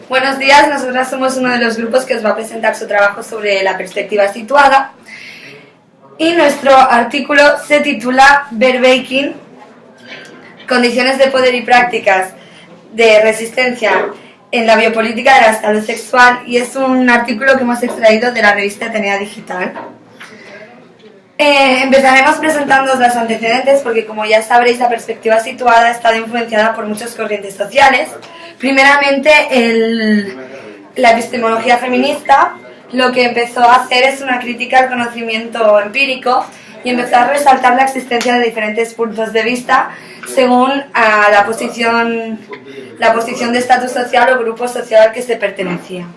Buenos días, nosotras somos uno de los grupos que os va a presentar su trabajo sobre la perspectiva situada y nuestro artículo se titula Verbaking, condiciones de poder y prácticas de resistencia en la biopolítica de la salud sexual, y es un artículo que hemos extraído de la revista Atenea Digital. Empezaremos presentándoos los antecedentes porque, como ya sabréis, la perspectiva situada ha estado influenciada por muchas corrientes sociales. Primeramente, la epistemología feminista lo que empezó a hacer es una crítica al conocimiento empírico y empezó a resaltar la existencia de diferentes puntos de vista según la posición de estatus social o grupo social al que se pertenecía.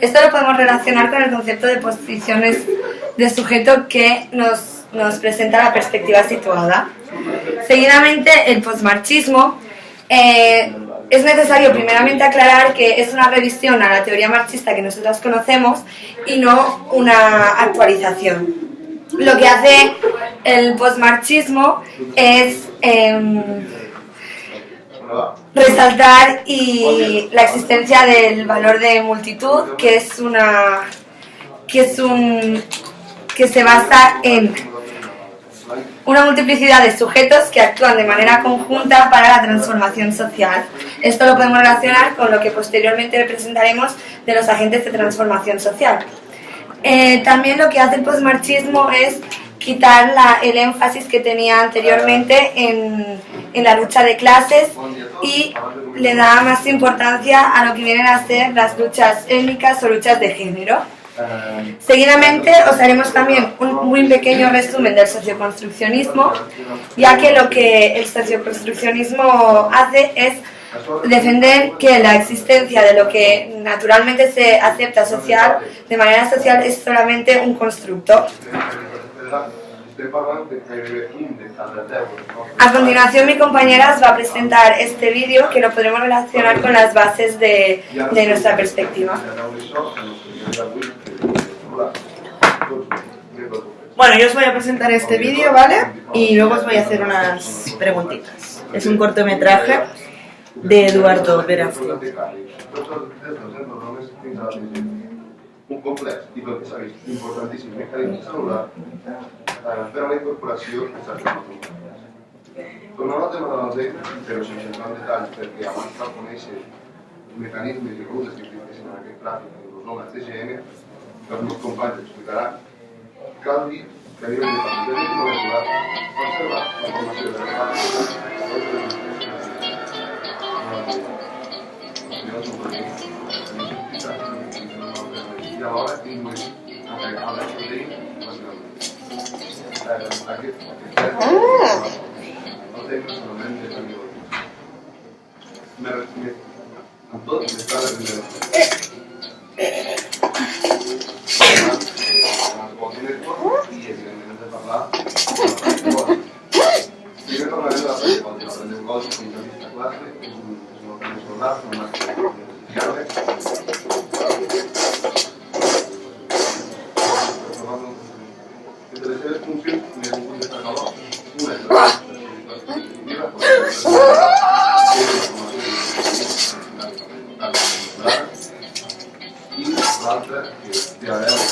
Esto lo podemos relacionar con el concepto de posiciones de sujeto que nos presenta la perspectiva situada. Seguidamente, el posmarxismo. Es necesario primeramente aclarar que es una revisión a la teoría marxista que nosotros conocemos y no una actualización. Lo que hace el posmarxismo es resaltar la existencia del valor de multitud, que se basa en una multiplicidad de sujetos que actúan de manera conjunta para la transformación social. Esto lo podemos relacionar con lo que posteriormente presentaremos de los agentes de transformación social. También lo que hace el posmarxismo es quitar el énfasis que tenía anteriormente en la lucha de clases y le da más importancia a lo que vienen a ser las luchas étnicas o luchas de género. Seguidamente os haremos también un muy pequeño resumen del socioconstruccionismo, ya que lo que el socioconstruccionismo hace es defender que la existencia de lo que naturalmente se acepta de manera social es solamente un constructo. A continuación, mi compañera os va a presentar este vídeo que lo podremos relacionar con las bases de nuestra perspectiva. Bueno, yo os voy a presentar este vídeo, ¿vale? Y luego os voy a hacer unas preguntitas. Es un cortometraje de Eduardo Verástegui. Un complex i, pel que s'ha vist, importantíssim mecanisme celular per a la incorporació de certes matrones. Tornant al tema de les eines, però sense entrar en detall, perquè abans cal conèixer mecanismes i rutes que impliquessin en aquest tràfic de els nomes TGN, que els meus companys explicaran, cal dir que a nivell de partidaritat molecular observar la formació de i alhora induir a les proteïnes aquest el temps s'anomena de camions. Amb tot, m'està de primera. I evidentment hem de parlar de la primer parlarem de la prendegògia. La prendegògia, fins a aquesta classe, és un organisme solar, una màquina de diàleg. Entre les seves funcions n'hi ha un de calor, una és la cognitiva, i l'altra que té a veure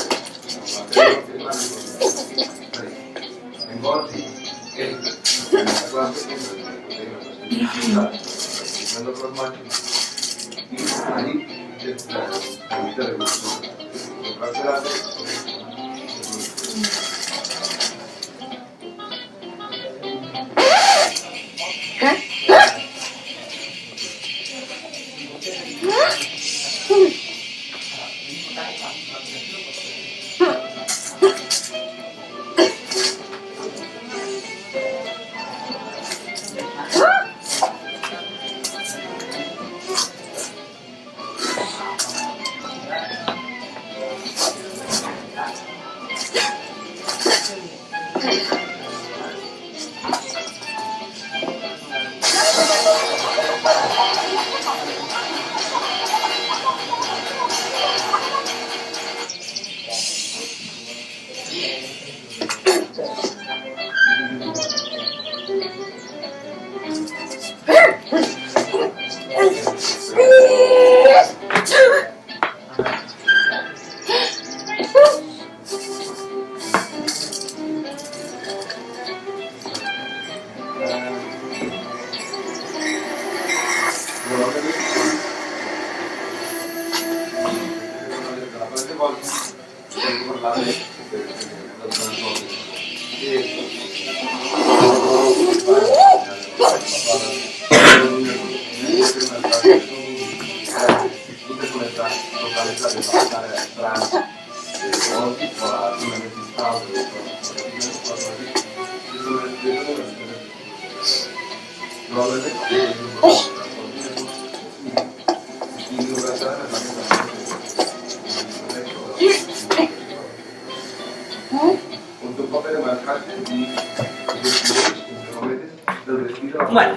amb la neurociència. En Gorgi, ell, en aquesta classe, el plasmàtic, i allí és la comunitat de grups. El tracte Bueno,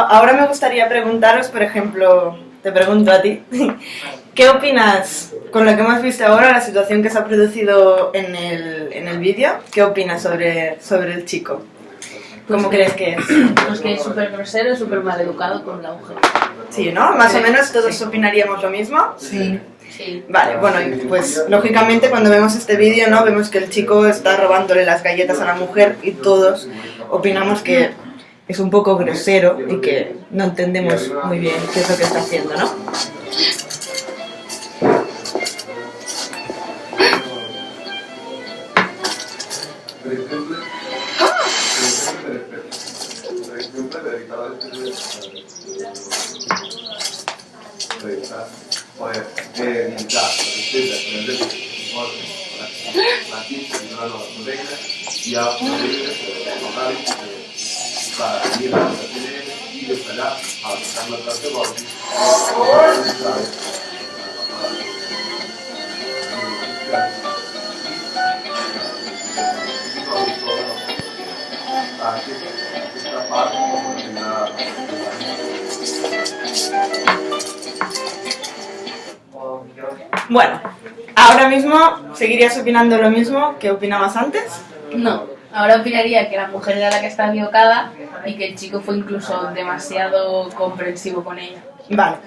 ahora me gustaría preguntaros, por ejemplo, te pregunto a ti, ¿qué opinas con lo que hemos visto ahora, la situación que se ha producido en el vídeo? ¿Qué opinas sobre el chico? ¿Cómo crees que es? Pues que es súper grosero, súper mal educado con la mujer. Sí, ¿no? Más o menos todos opinaríamos lo mismo. Sí. Sí. Vale, bueno, y pues lógicamente cuando vemos este vídeo, ¿no? Vemos que el chico está robándole las galletas a la mujer y todos opinamos que es un poco grosero y que no entendemos muy bien qué es lo que está haciendo, ¿no? Bueno, ahora mismo seguirías opinando lo mismo que opinabas antes. No, ahora opinaría que la mujer era la que estaba equivocada y que el chico fue incluso demasiado comprensivo con ella. Vale,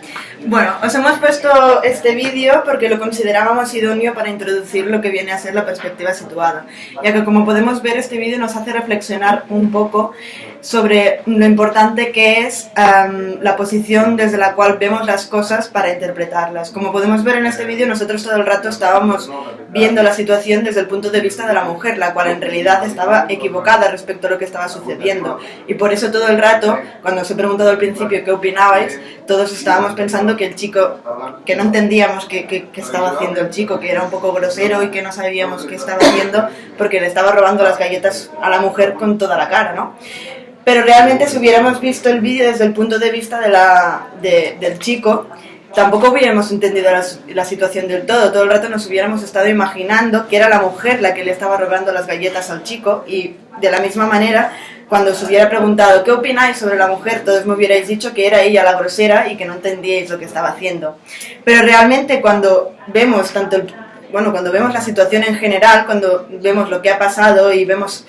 bueno, os hemos puesto este vídeo porque lo considerábamos idóneo para introducir lo que viene a ser la perspectiva situada, ya que como podemos ver este vídeo nos hace reflexionar un poco sobre lo importante que es la posición desde la cual vemos las cosas para interpretarlas. Como podemos ver en este vídeo, nosotros todo el rato estábamos viendo la situación desde el punto de vista de la mujer, la cual en realidad estaba equivocada respecto a lo que estaba sucediendo. Y por eso todo el rato, cuando os he preguntado al principio qué opinabais, todos estábamos pensando que el chico, que no entendíamos qué estaba haciendo el chico, que era un poco grosero y que no sabíamos qué estaba haciendo porque le estaba robando las galletas a la mujer con toda la cara, ¿no? Pero realmente si hubiéramos visto el vídeo desde el punto de vista del chico, tampoco hubiéramos entendido la situación del todo. Todo el rato nos hubiéramos estado imaginando que era la mujer la que le estaba robando las galletas al chico y de la misma manera, cuando os hubiera preguntado ¿qué opináis sobre la mujer? Todos me hubierais dicho que era ella la grosera y que no entendíais lo que estaba haciendo. Pero realmente cuando vemos cuando vemos la situación en general, cuando vemos lo que ha pasado y vemos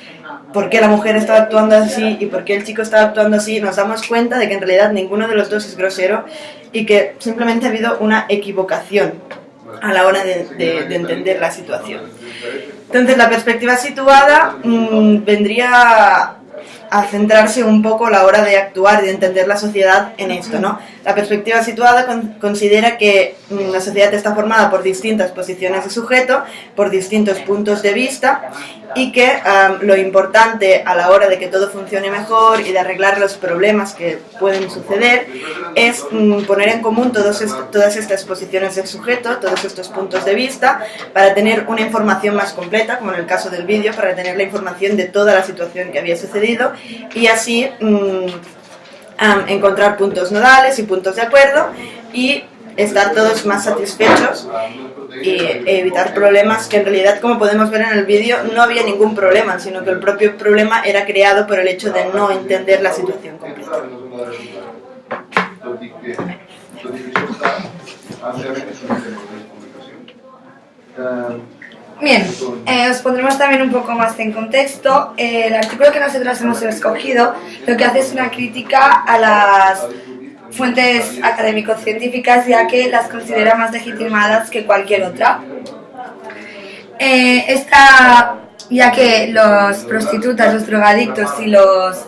por qué la mujer estaba actuando así y por qué el chico estaba actuando así, nos damos cuenta de que en realidad ninguno de los dos es grosero y que simplemente ha habido una equivocación a la hora de entender la situación. Entonces la perspectiva situada vendría a centrarse un poco a la hora de actuar y de entender la sociedad en esto, ¿no? La perspectiva situada considera que la sociedad está formada por distintas posiciones de sujeto, por distintos puntos de vista y que lo importante a la hora de que todo funcione mejor y de arreglar los problemas que pueden suceder es poner en común todas estas posiciones de sujeto, todos estos puntos de vista, para tener una información más completa, como en el caso del vídeo, para tener la información de toda la situación que había sucedido y así encontrar puntos nodales y puntos de acuerdo y estar todos más satisfechos y evitar problemas que en realidad, como podemos ver en el vídeo, no había ningún problema, sino que el propio problema era creado por el hecho de no entender la situación completa. Bien, os pondremos también un poco más en contexto. El artículo que nosotros hemos escogido lo que hace es una crítica a las fuentes académico-científicas, ya que las considera más legitimadas que cualquier otra. Ya que los prostitutas, los drogadictos y los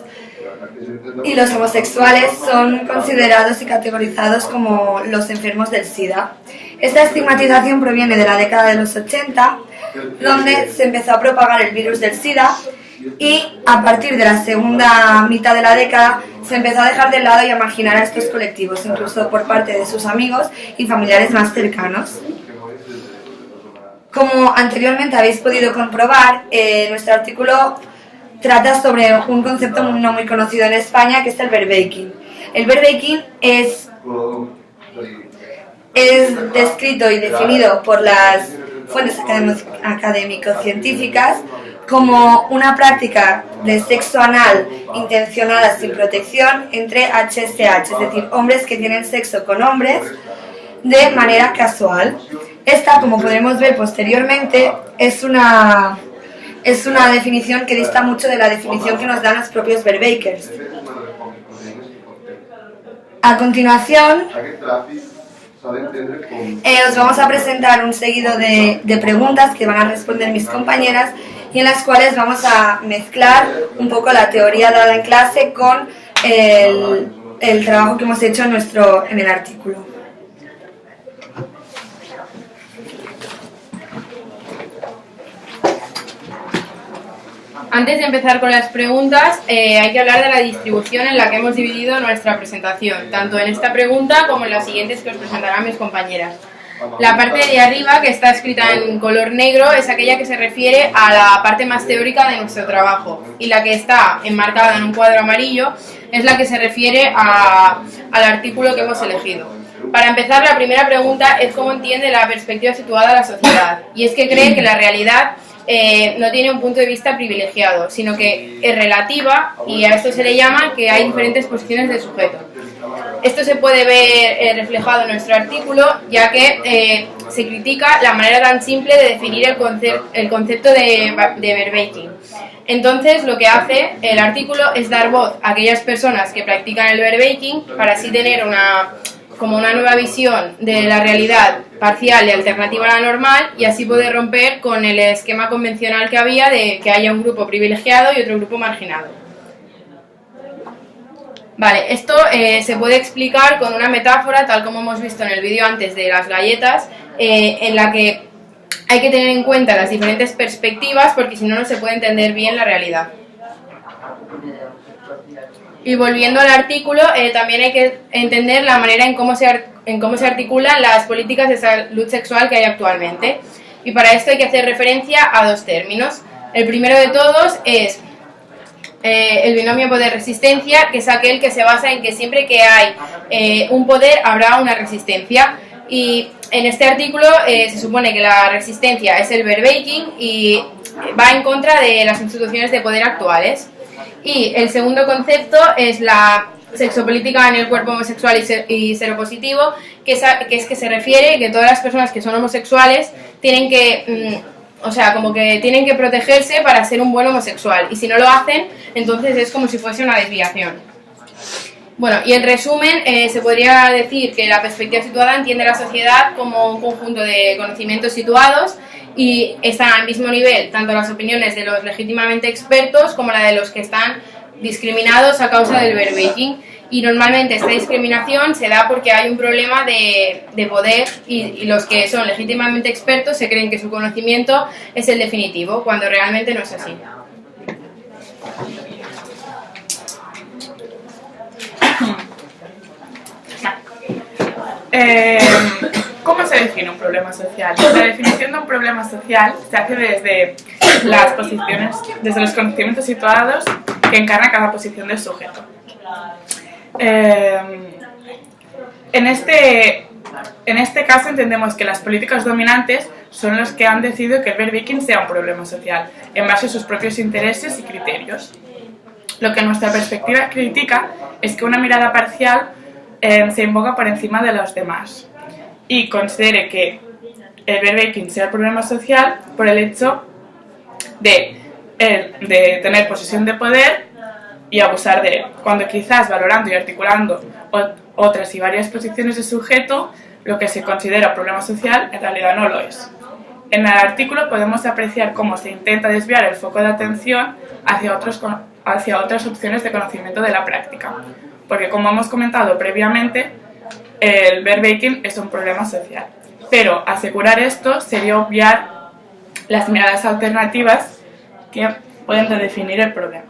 y los homosexuales son considerados y categorizados como los enfermos del SIDA. Esta estigmatización proviene de la década de los 80, donde se empezó a propagar el virus del SIDA, y a partir de la segunda mitad de la década se empezó a dejar de lado y a marginar a estos colectivos, incluso por parte de sus amigos y familiares más cercanos. Como anteriormente habéis podido comprobar, nuestro artículo trata sobre un concepto no muy conocido en España, que es el verbatim. El verbatim es descrito y definido por las fuentes académico-científicas como una práctica de sexo anal intencionada sin protección entre HSH, es decir, hombres que tienen sexo con hombres de manera casual. Esta, como podremos ver posteriormente, es una definición que dista mucho de la definición que nos dan los propios verbakers. A continuación, os vamos a presentar un seguido de preguntas que van a responder mis compañeras y en las cuales vamos a mezclar un poco la teoría dada en clase con el trabajo que hemos hecho en el artículo. Antes de empezar con las preguntas, hay que hablar de la distribución en la que hemos dividido nuestra presentación, tanto en esta pregunta como en las siguientes que os presentarán mis compañeras. La parte de arriba, que está escrita en color negro, es aquella que se refiere a la parte más teórica de nuestro trabajo, y la que está enmarcada en un cuadro amarillo es la que se refiere al artículo que hemos elegido. Para empezar, la primera pregunta es cómo entiende la perspectiva situada a la sociedad, y es que cree que la realidad no tiene un punto de vista privilegiado, sino que es relativa, y a esto se le llama que hay diferentes posiciones de sujeto. Esto se puede ver reflejado en nuestro artículo, ya que se critica la manera tan simple de definir el concepto de verbatim. Entonces, lo que hace el artículo es dar voz a aquellas personas que practican el verbatim para así tener una nueva visión de la realidad parcial y alternativa a la normal, y así poder romper con el esquema convencional que había de que haya un grupo privilegiado y otro grupo marginado. Vale, esto se puede explicar con una metáfora, tal como hemos visto en el vídeo antes de las galletas, en la que hay que tener en cuenta las diferentes perspectivas, porque si no, no se puede entender bien la realidad. Y volviendo al artículo, también hay que entender la manera en cómo se articulan las políticas de salud sexual que hay actualmente. Y para esto hay que hacer referencia a dos términos. El primero de todos es el binomio poder-resistencia, que es aquel que se basa en que siempre que hay un poder habrá una resistencia. Y en este artículo se supone que la resistencia es el verbatim y va en contra de las instituciones de poder actuales. Y el segundo concepto es la sexopolítica en el cuerpo homosexual y seropositivo, que se refiere que todas las personas que son homosexuales tienen que, tienen que protegerse para ser un buen homosexual, y si no lo hacen, entonces es como si fuese una desviación. Bueno, y en resumen, se podría decir que la perspectiva situada entiende la sociedad como un conjunto de conocimientos situados, y están al mismo nivel tanto las opiniones de los legítimamente expertos como la de los que están discriminados a causa del verbatim. Y normalmente esta discriminación se da porque hay un problema de poder, y los que son legítimamente expertos se creen que su conocimiento es el definitivo, cuando realmente no es así. ¿Cómo se define un problema social? La definición de un problema social se hace desde los conocimientos situados que encarna cada posición del sujeto. En este caso entendemos que las políticas dominantes son los que han decidido que el verbatim sea un problema social, en base a sus propios intereses y criterios. Lo que nuestra perspectiva critica es que una mirada parcial se invoca por encima de los demás y considere que el verbatim sea el problema social por el hecho de tener posesión de poder y abusar de él, cuando quizás valorando y articulando otras y varias posiciones de sujeto, lo que se considera problema social en realidad no lo es. En el artículo podemos apreciar cómo se intenta desviar el foco de atención hacia hacia otras opciones de conocimiento de la práctica. Porque, como hemos comentado previamente, el verbatim es un problema social. Pero asegurar esto sería obviar las miradas alternativas que pueden redefinir el problema.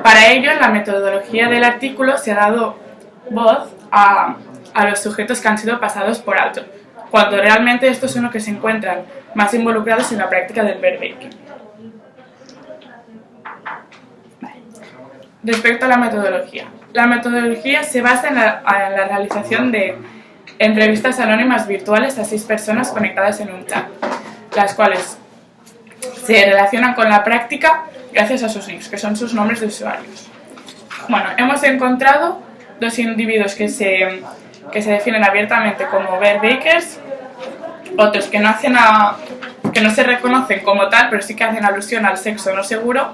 Para ello, en la metodología del artículo se ha dado voz a los sujetos que han sido pasados por alto, cuando realmente estos son los que se encuentran más involucrados en la práctica del verbatim. Respecto a la metodología se basa en la realización de entrevistas anónimas virtuales a 6 personas conectadas en un chat, las cuales se relacionan con la práctica gracias a sus nicks, que son sus nombres de usuarios. Bueno, hemos encontrado 2 individuos que se definen abiertamente como verbakers, otros que no se reconocen como tal, pero sí que hacen alusión al sexo no seguro,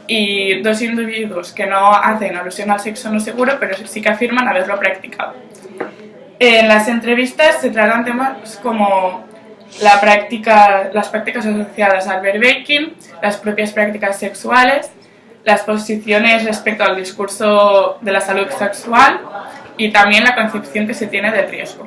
y 2 individuos que no hacen alusión al sexo no seguro, pero sí que afirman haberlo practicado. En las entrevistas se tratan temas como las prácticas asociadas al verbatim, las propias prácticas sexuales, las posiciones respecto al discurso de la salud sexual y también la concepción que se tiene del riesgo.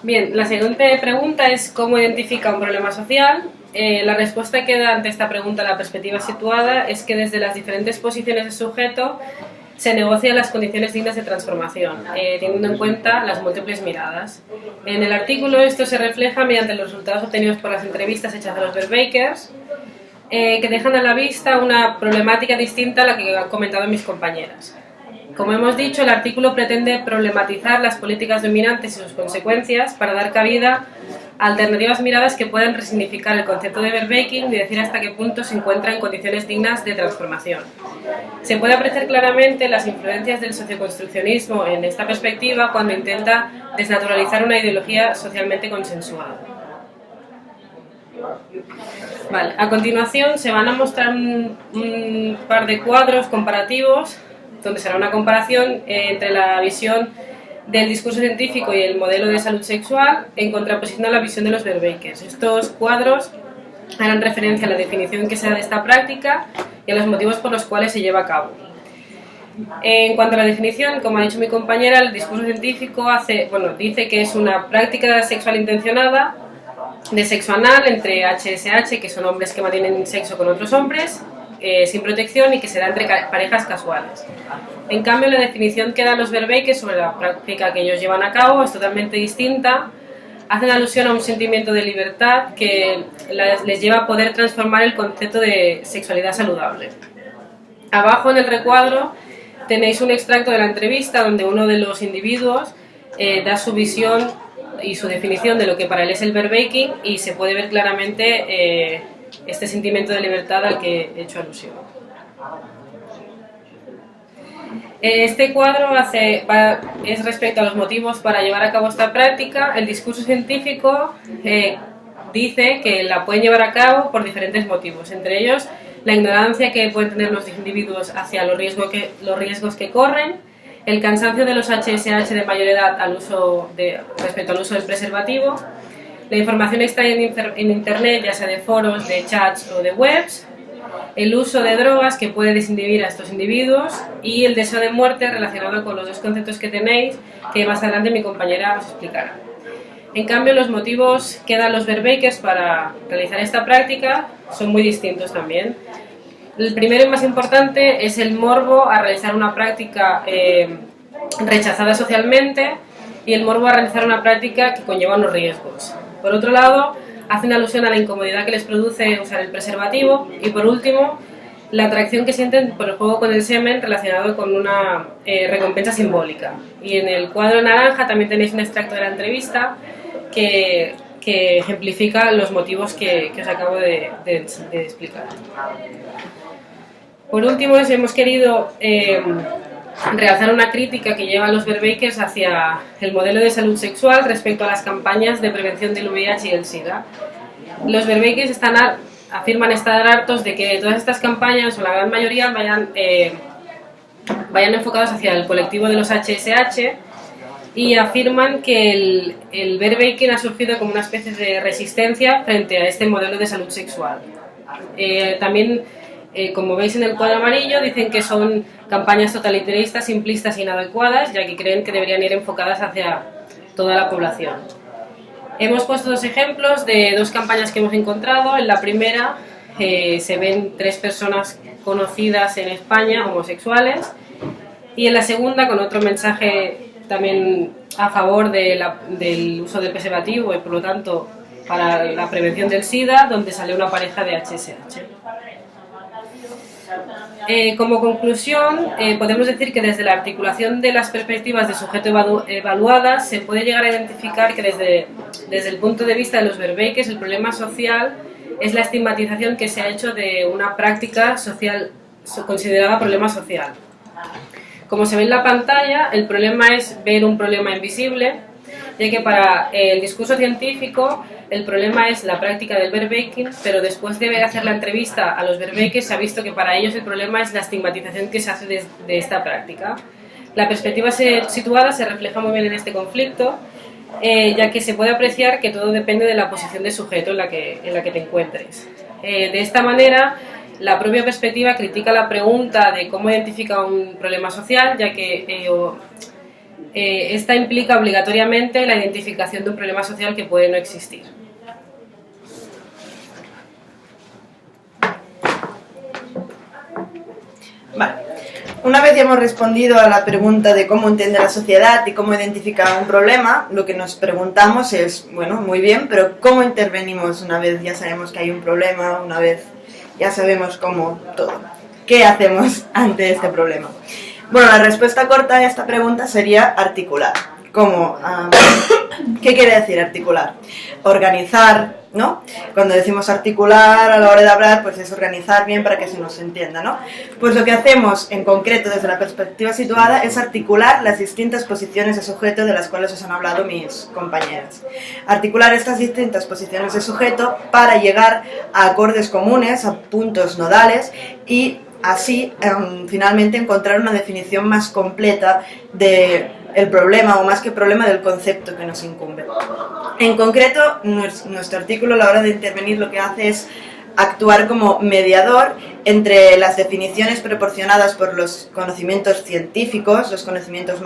Bien, la siguiente pregunta es ¿cómo identifica un problema social? La respuesta que da ante esta pregunta la perspectiva situada es que desde las diferentes posiciones de sujeto se negocian las condiciones dignas de transformación, teniendo en cuenta las múltiples miradas. En el artículo esto se refleja mediante los resultados obtenidos por las entrevistas hechas a los verbakers, que dejan a la vista una problemática distinta a la que han comentado mis compañeras. Como hemos dicho, el artículo pretende problematizar las políticas dominantes y sus consecuencias para dar cabida a alternativas miradas que puedan resignificar el concepto de verbatim y decir hasta qué punto se encuentra en condiciones dignas de transformación. Se puede apreciar claramente las influencias del socioconstruccionismo en esta perspectiva cuando intenta desnaturalizar una ideología socialmente consensuada. Vale, a continuación se van a mostrar un par de cuadros comparativos donde será una comparación entre la visión del discurso científico y el modelo de salud sexual en contraposición a la visión de los verbakers. Estos cuadros harán referencia a la definición que se da de esta práctica y a los motivos por los cuales se lleva a cabo. En cuanto a la definición, como ha dicho mi compañera, el discurso científico dice que es una práctica sexual intencionada de sexo anal entre HSH, que son hombres que mantienen sexo con otros hombres, sin protección y que se da entre parejas casuales. En cambio, la definición que dan los verbakers sobre la práctica que ellos llevan a cabo es totalmente distinta. Hacen alusión a un sentimiento de libertad que les lleva a poder transformar el concepto de sexualidad saludable. Abajo en el recuadro tenéis un extracto de la entrevista donde uno de los individuos da su visión y su definición de lo que para él es el verbatim y se puede ver claramente este sentimiento de libertad al que he hecho alusión. Este cuadro es respecto a los motivos para llevar a cabo esta práctica. El discurso científico dice que la pueden llevar a cabo por diferentes motivos, entre ellos la ignorancia que pueden tener los individuos hacia los riesgos que corren, el cansancio de los HSH de mayor edad respecto al uso del preservativo, la información extraída en Internet, ya sea de foros, de chats o de webs, el uso de drogas que puede desinhibir a estos individuos y el deseo de muerte relacionado con los 2 conceptos que tenéis, que más adelante mi compañera os explicará. En cambio, los motivos que dan los verbakers para realizar esta práctica son muy distintos también. El primero y más importante es el morbo a realizar una práctica rechazada socialmente y el morbo a realizar una práctica que conlleva unos riesgos. Por otro lado, hacen alusión a la incomodidad que les produce usar el preservativo y, por último, la atracción que sienten por el juego con el semen relacionado con una recompensa simbólica. Y en el cuadro naranja también tenéis un extracto de la entrevista que ejemplifica los motivos que os acabo de explicar. Por último, hemos querido realzar una crítica que lleva a los verbakers hacia el modelo de salud sexual respecto a las campañas de prevención del VIH y el SIDA. Los verbakers afirman estar hartos de que todas estas campañas, o la gran mayoría, vayan enfocadas hacia el colectivo de los HSH y afirman que el verbaking ha surgido como una especie de resistencia frente a este modelo de salud sexual. También, como veis en el cuadro amarillo, dicen que son campañas totalitaristas, simplistas e inadecuadas, ya que creen que deberían ir enfocadas hacia toda la población. Hemos puesto dos ejemplos de dos campañas que hemos encontrado. En la primera se ven 3 personas conocidas en España, homosexuales, y en la segunda con otro mensaje también a favor del uso del preservativo y por lo tanto para la prevención del SIDA, donde sale una pareja de HSH. Como conclusión, podemos decir que desde la articulación de las perspectivas de sujeto evaluadas se puede llegar a identificar que desde el punto de vista de los verbakers el problema social es la estigmatización que se ha hecho de una práctica social considerada problema social. Como se ve en la pantalla, el problema es ver un problema invisible, ya que para el discurso científico el problema es la práctica del verbaking, pero después de hacer la entrevista a los verbakers se ha visto que para ellos el problema es la estigmatización que se hace de esta práctica. La perspectiva situada se refleja muy bien en este conflicto, ya que se puede apreciar que todo depende de la posición de sujeto en la que te encuentres. De esta manera, la propia perspectiva critica la pregunta de cómo identifica un problema social, ya que esta implica obligatoriamente la identificación de un problema social que puede no existir. Vale. Una vez ya hemos respondido a la pregunta de cómo entiende la sociedad y cómo identifica un problema, lo que nos preguntamos es, bueno, muy bien, pero ¿cómo intervenimos una vez ya sabemos que hay un problema, una vez ya sabemos cómo todo? ¿Qué hacemos ante este problema? Bueno, la respuesta corta a esta pregunta sería articular. ¿Cómo? ¿Qué quiere decir articular? Organizar, ¿no? Cuando decimos articular a la hora de hablar, pues es organizar bien para que se nos entienda, ¿no? Pues lo que hacemos en concreto desde la perspectiva situada es articular las distintas posiciones de sujeto de las cuales os han hablado mis compañeras. Articular estas distintas posiciones de sujeto para llegar a acordes comunes, a puntos nodales y así finalmente encontrar una definición más completa del problema, o más que problema, del concepto que nos incumbe. En concreto, nuestro artículo a la hora de intervenir lo que hace es actuar como mediador entre las definiciones proporcionadas por los conocimientos científicos, los conocimientos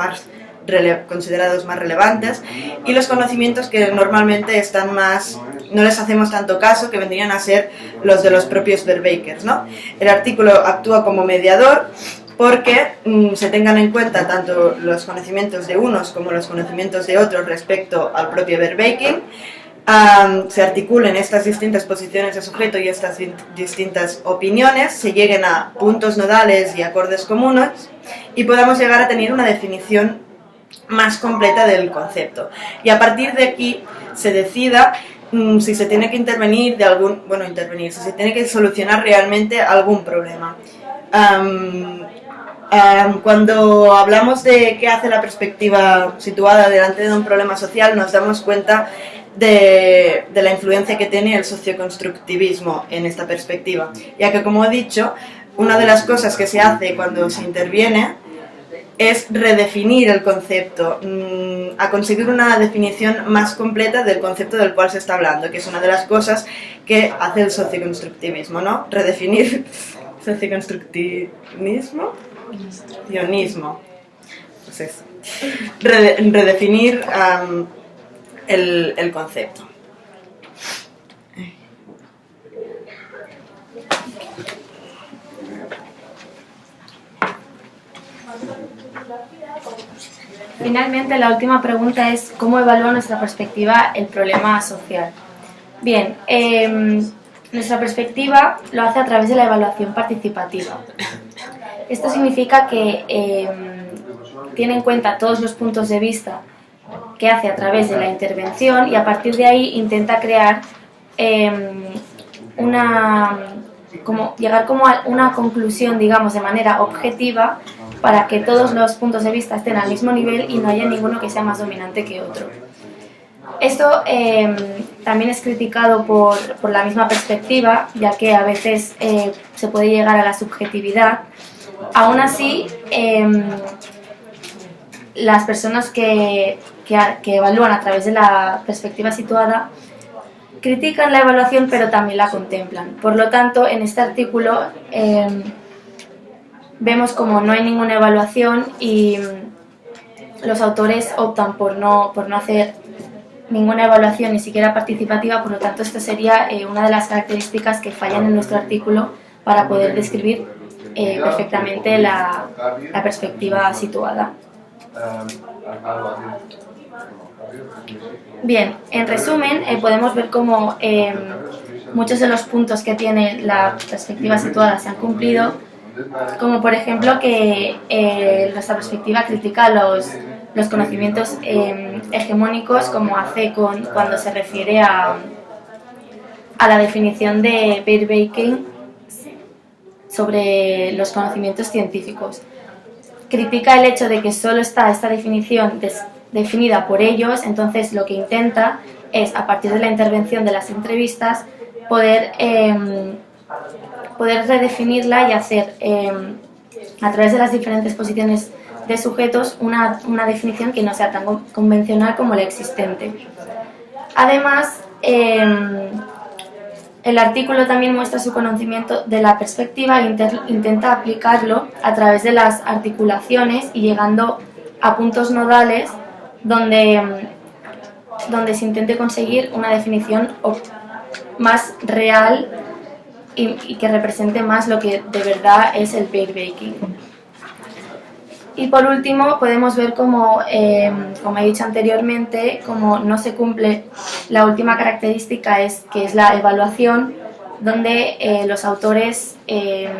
considerados más relevantes, y los conocimientos que normalmente están no les hacemos tanto caso, que vendrían a ser los de los propios verbakers, ¿no? El artículo actúa como mediador porque se tengan en cuenta tanto los conocimientos de unos como los conocimientos de otros respecto al propio verbaking, se articulen estas distintas posiciones de sujeto y estas distintas opiniones, se lleguen a puntos nodales y acordes comunes y podamos llegar a tener una definición más completa del concepto. Y a partir de aquí se decida si se tiene que intervenir si se tiene que solucionar realmente algún problema. Cuando hablamos de qué hace la perspectiva situada delante de un problema social, nos damos cuenta de la influencia que tiene el socioconstructivismo en esta perspectiva, ya que, como he dicho, una de las cosas que se hace cuando se interviene es redefinir el concepto, a conseguir una definición más completa del concepto del cual se está hablando, que es una de las cosas que hace el socioconstructivismo, ¿no? Redefinir socioconstructivismo, guionismo, pues eso. Redefinir el concepto. Finalmente, la última pregunta es ¿cómo evalúa nuestra perspectiva el problema social? Bien, nuestra perspectiva lo hace a través de la evaluación participativa. Esto significa que tiene en cuenta todos los puntos de vista que hace a través de la intervención y a partir de ahí intenta crear llegar como a una conclusión, digamos, de manera objetiva para que todos los puntos de vista estén al mismo nivel y no haya ninguno que sea más dominante que otro. Esto también es criticado por la misma perspectiva, ya que a veces se puede llegar a la subjetividad. Aún así, las personas que evalúan a través de la perspectiva situada critican la evaluación pero también la contemplan. Por lo tanto, en este artículo vemos como no hay ninguna evaluación y los autores optan por no hacer ninguna evaluación, ni siquiera participativa. Por lo tanto, esta sería una de las características que fallan en nuestro artículo para poder describir perfectamente la perspectiva situada. Bien, en resumen, podemos ver cómo muchos de los puntos que tiene la perspectiva situada se han cumplido, como por ejemplo que nuestra perspectiva critica los conocimientos hegemónicos, como hace cuando se refiere a la definición de Beirbeken sobre los conocimientos científicos. Critica el hecho de que solo está esta definición definida por ellos, entonces lo que intenta es, a partir de la intervención de las entrevistas, poder redefinirla y hacer, a través de las diferentes posiciones de sujetos, una definición que no sea tan convencional como la existente. Además, el artículo también muestra su conocimiento de la perspectiva e intenta aplicarlo a través de las articulaciones y llegando a puntos nodales donde se intente conseguir una definición más real y que represente más lo que de verdad es el Beirbeken. Y por último podemos ver como he dicho anteriormente, como no se cumple la última característica, que es la evaluación, donde los autores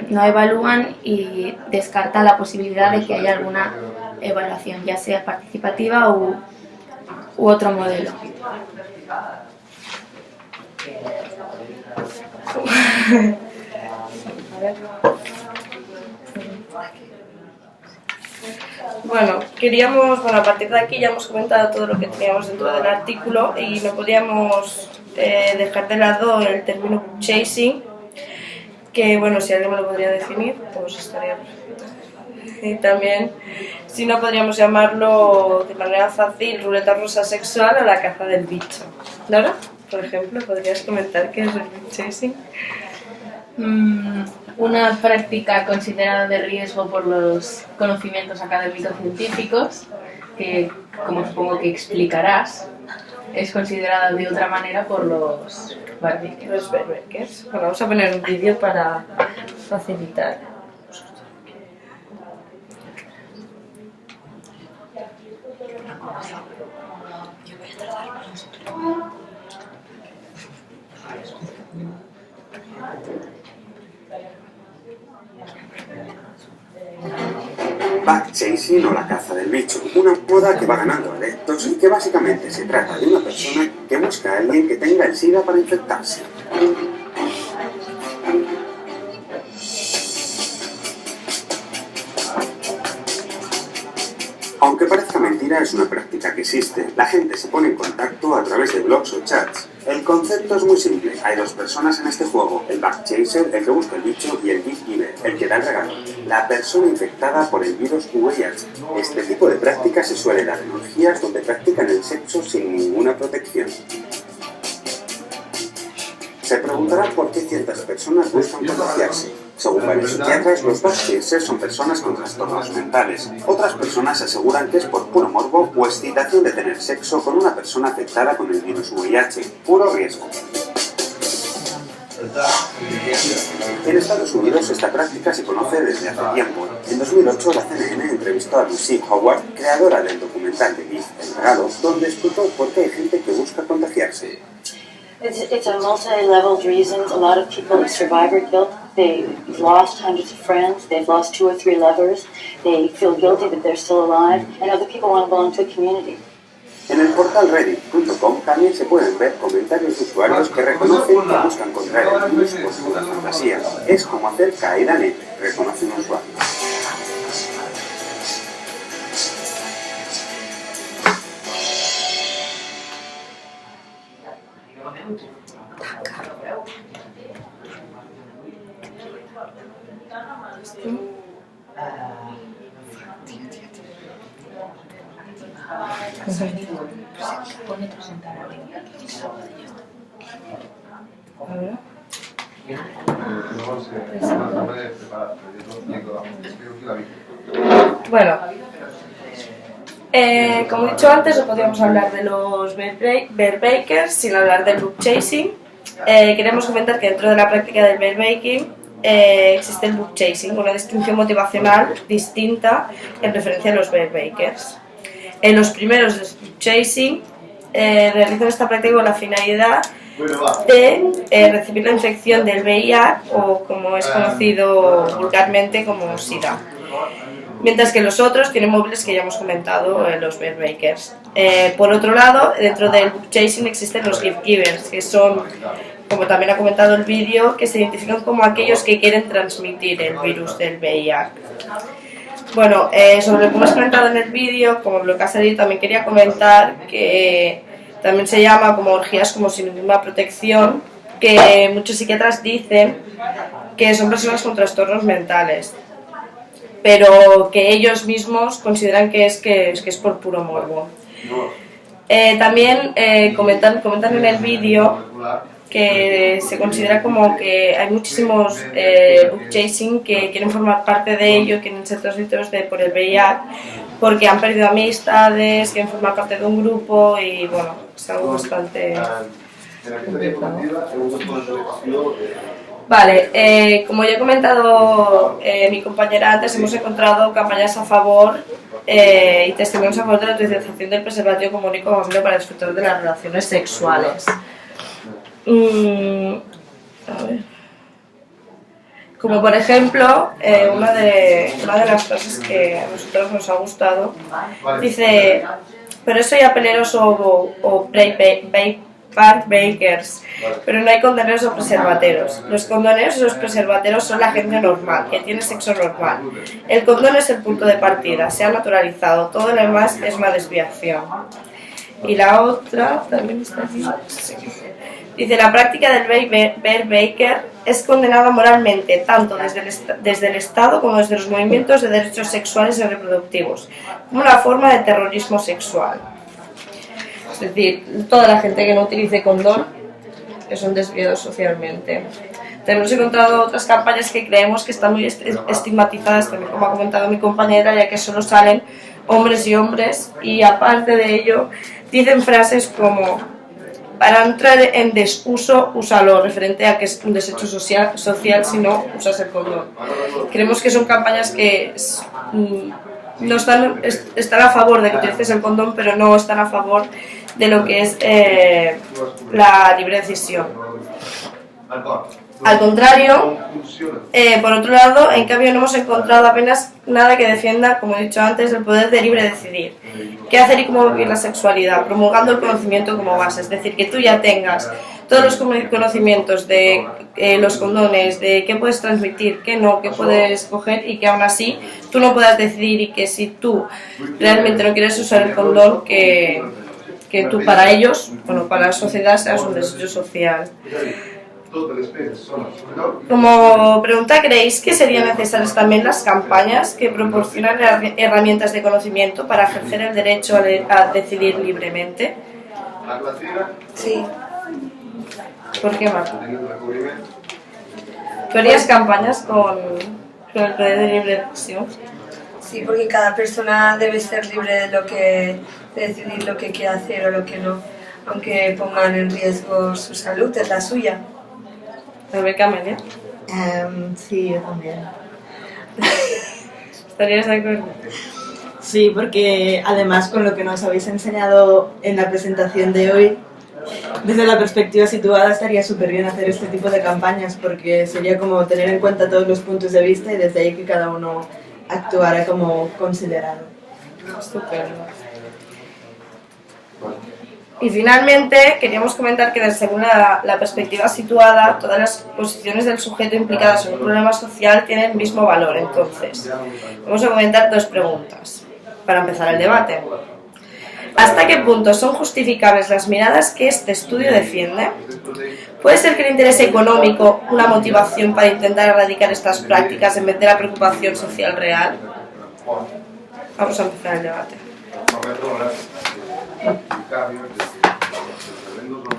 no evalúan y descartan la posibilidad de que haya alguna evaluación, ya sea participativa u otro modelo. Bueno, a partir de aquí ya hemos comentado todo lo que teníamos dentro del artículo y no podíamos dejar de lado el término chasing, que bueno, si alguien me lo podría definir, pues estaría perfecto. Y también, si no, podríamos llamarlo de manera fácil ruleta rusa sexual o la caza del bicho. Laura, por ejemplo, ¿podrías comentar qué es el chasing? Una práctica considerada de riesgo por los conocimientos académicos científicos, que, como supongo que explicarás, es considerada de otra manera por los Beirbekers. Los Beirbekers. Bueno, vamos a poner un vídeo para facilitar. Backchasing o la caza del bicho, una moda que va ganando adeptos y que básicamente se trata de una persona que busca a alguien que tenga el SIDA para infectarse. Aunque parezca mentira, es una práctica que existe. La gente se pone en contacto a través de blogs o chats. El concepto es muy simple. Hay dos personas en este juego, el backchaser, el que busca el bicho, y el gift giver, el que da el regalo, la persona infectada por el virus VIH. Este tipo de práctica se suele dar en orgías donde practican el sexo sin ninguna protección. Se preguntará por qué ciertas personas buscan contagiarse. Según varios psiquiatras, los backchasers son personas con trastornos mentales. Otras personas aseguran que es por puro morbo o excitación de tener sexo con una persona afectada con el virus VIH. Puro riesgo. En Estados Unidos esta práctica se conoce desde hace tiempo. En 2008 la CNN entrevistó a Lucy Howard, creadora del documental de Gift, El regalo, donde explicó por qué hay gente que busca contagiarse. It's a multi-leveled reasons. A lot of people have survivor guilt. They've lost hundreds of friends. They've lost 2 or 3 lovers. They feel guilty that they're still alive. And other people want to belong to a community. En el portal reddit.com también se pueden ver comentarios de usuarios que reconocen que buscan contraer el virus por pura fantasía. Es como hacer caída libre, reconoce un usuario. Bueno, como he dicho antes, no podíamos hablar de los bear bakers sin hablar del book chasing. Queremos comentar que dentro de la práctica del bear baking existe el book chasing, una distinción motivacional distinta en referencia a los bear bakers. Los primeros de book chasing realizan esta práctica con la finalidad de recibir la infección del VIH o como es conocido vulgarmente como SIDA. Mientras que los otros tienen móviles que ya hemos comentado, los bear bakers. Por otro lado, dentro del book chasing existen los gift givers, que son, como también ha comentado el vídeo, que se identifican como aquellos que quieren transmitir el virus del VIH. Bueno, sobre lo que hemos comentado en el vídeo, como lo que ha salido, también quería comentar que también se llama como orgías como sin ninguna protección, que muchos psiquiatras dicen que son personas con trastornos mentales, pero que ellos mismos consideran que es por puro morbo. También comentan en el vídeo que se considera como que hay muchísimos book chasing que quieren formar parte de ello, quieren ser transmitidos por el VIH, porque han perdido amistades, quieren formar parte de un grupo y bueno, es algo bastante complicado. Vale, como ya he comentado mi compañera antes, hemos encontrado campañas a favor y testimonios a favor de la utilización del preservativo como único medio para disfrutar de las relaciones sexuales. A ver. Como por ejemplo, una de las cosas que a nosotros nos ha gustado, dice, pero eso ya peleros o bakers, pero no hay condoneros o preservateros. Los condoneros y los preservateros son la gente normal, que tiene sexo normal. El condón es el punto de partida, se ha naturalizado, todo lo demás es una desviación. Y la otra también está aquí. Dice, la práctica del bear baker es condenada moralmente tanto desde el Estado como desde los movimientos de derechos sexuales y reproductivos, como una forma de terrorismo sexual. Es decir, toda la gente que no utilice condón que son desviados socialmente. También hemos encontrado otras campañas que creemos que están muy estigmatizadas, también como ha comentado mi compañera, ya que solo salen hombres y hombres, y aparte de ello dicen frases como: para entrar en desuso, úsalo, referente a que es un desecho social si no usas el condón. Creemos que son campañas que no están a favor de que utilices el condón, pero no están a favor de lo que es la libre decisión. Al contrario, por otro lado, en cambio no hemos encontrado apenas nada que defienda, como he dicho antes, el poder de libre decidir. Qué hacer y cómo vivir la sexualidad, promulgando el conocimiento como base. Es decir, que tú ya tengas todos los conocimientos de los condones, de qué puedes transmitir, qué no, qué puedes coger, y que aún así tú no puedas decidir, y que si tú realmente no quieres usar el condón, que tú para ellos, bueno, para la sociedad seas un desecho social. Como pregunta, ¿creéis que serían necesarias también las campañas que proporcionan herramientas de conocimiento para ejercer el derecho a decidir libremente? Sí. ¿Por qué, Marta? ¿Tú harías campañas con el poder de libre decisión? Sí, porque cada persona debe ser libre de decidir lo que quiere hacer o lo que no, aunque pongan en riesgo su salud, es la suya. Rebeca, Amelia. Sí, yo también. ¿Estarías de acuerdo? Sí, porque además con lo que nos habéis enseñado en la presentación de hoy, desde la perspectiva situada estaría súper bien hacer este tipo de campañas, porque sería como tener en cuenta todos los puntos de vista y desde ahí que cada uno actuara como considerado. Estupendo. Y finalmente, queríamos comentar que según la perspectiva situada, todas las posiciones del sujeto implicadas en un problema social tienen el mismo valor. Entonces, vamos a comentar dos preguntas para empezar el debate. ¿Hasta qué punto son justificables las miradas que este estudio defiende? ¿Puede ser que el interés económico una motivación para intentar erradicar estas prácticas en vez de la preocupación social real? Vamos a empezar el debate. precarios, de que los tremendos